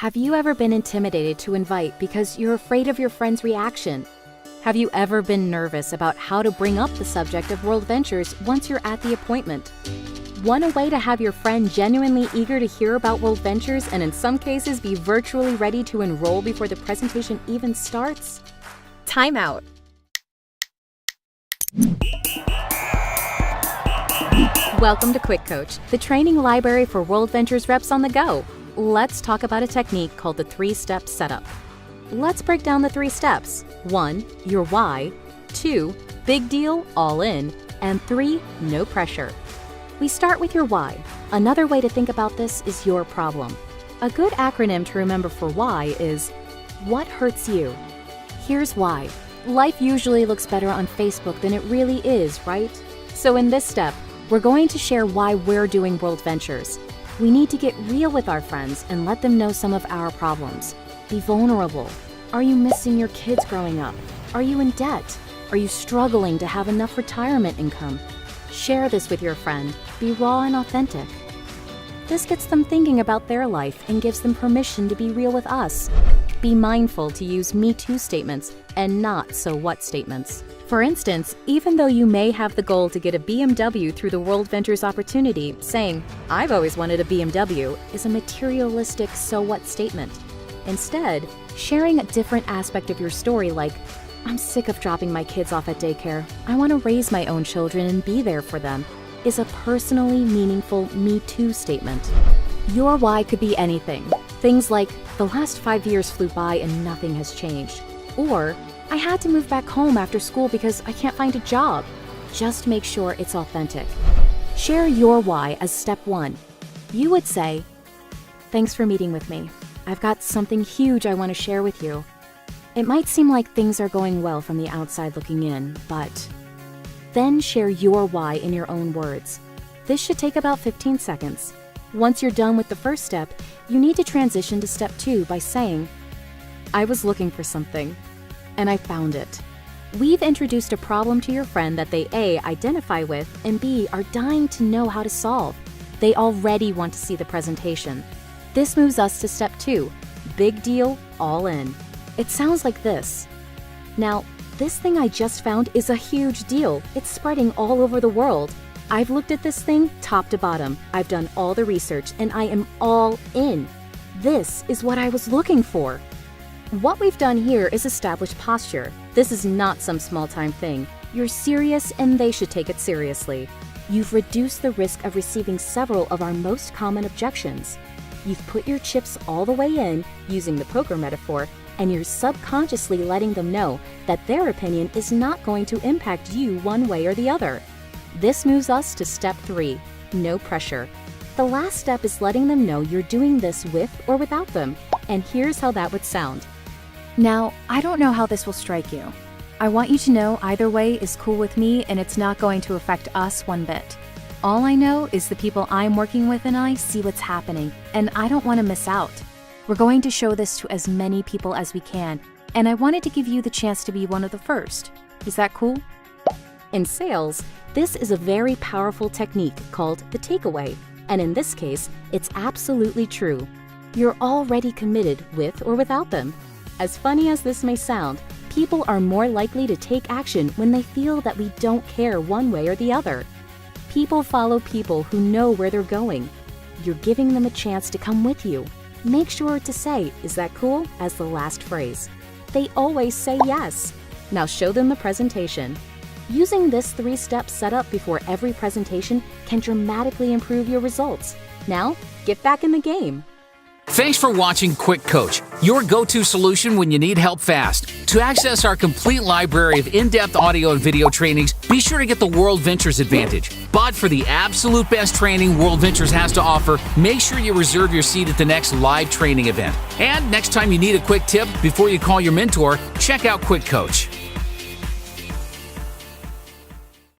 Have you ever been intimidated to invite because you're afraid of your friend's reaction? Have you ever been nervous about how to bring up the subject of World Ventures once you're at the appointment? Want a way to have your friend genuinely eager to hear about World Ventures and in some cases be virtually ready to enroll before the presentation even starts? Time out. Welcome to Quick Coach, the training library for World Ventures reps on the go. Let's talk about a technique called the 3-step setup. Let's break down the 3 steps. 1, your why. 2, big deal, all in. And 3, no pressure. We start with your why. Another way to think about this is your problem. A good acronym to remember for why is, what hurts you? Here's why. Life usually looks better on Facebook than it really is, right? So in this step, we're going to share why we're doing World Ventures. We need to get real with our friends and let them know some of our problems. Be vulnerable. Are you missing your kids growing up? Are you in debt? Are you struggling to have enough retirement income? Share this with your friend. Be raw and authentic. This gets them thinking about their life and gives them permission to be real with us. Be mindful to use Me Too statements and not so what statements. For instance, even though you may have the goal to get a BMW through the World Ventures opportunity, saying, "I've always wanted a BMW," is a materialistic so what statement. Instead, sharing a different aspect of your story like, "I'm sick of dropping my kids off at daycare. I want to raise my own children and be there for them," is a personally meaningful Me Too statement. Your why could be anything. Things like, "The last 5 years flew by and nothing has changed." Or, "I had to move back home after school because I can't find a job." Just make sure it's authentic. Share your why as step 1. You would say, "Thanks for meeting with me. I've got something huge I want to share with you. It might seem like things are going well from the outside looking in, but..." Then share your why in your own words. This should take about 15 seconds. Once you're done with the first step, you need to transition to step 2 by saying, "I was looking for something, and I found it." We've introduced a problem to your friend that they A, identify with, and B, are dying to know how to solve. They already want to see the presentation. This moves us to step 2, big deal, all in. It sounds like this. "Now, this thing I just found is a huge deal. It's spreading all over the world. I've looked at this thing top to bottom. I've done all the research, and I am all in. This is what I was looking for." What we've done here is establish posture. This is not some small-time thing. You're serious and they should take it seriously. You've reduced the risk of receiving several of our most common objections. You've put your chips all the way in, using the poker metaphor, and you're subconsciously letting them know that their opinion is not going to impact you one way or the other. This moves us to step 3, no pressure. The last step is letting them know you're doing this with or without them, and here's how that would sound. "Now, I don't know how this will strike you. I want you to know either way is cool with me and it's not going to affect us one bit. All I know is the people I'm working with and I see what's happening, and I don't want to miss out. We're going to show this to as many people as we can, and I wanted to give you the chance to be one of the first. Is that cool?" In sales, this is a very powerful technique called the takeaway, and in this case, it's absolutely true. You're already committed with or without them. As funny as this may sound, people are more likely to take action when they feel that we don't care one way or the other. People follow people who know where they're going. You're giving them a chance to come with you. Make sure to say, "Is that cool?" as the last phrase. They always say yes. Now show them the presentation. Using this 3-step setup before every presentation can dramatically improve your results. Now, get back in the game. Thanks for watching Quick Coach, your go-to solution when you need help fast. To access our complete library of in-depth audio and video trainings, be sure to get the World Ventures Advantage. But for the absolute best training World Ventures has to offer, make sure you reserve your seat at the next live training event. And next time you need a quick tip before you call your mentor, check out Quick Coach.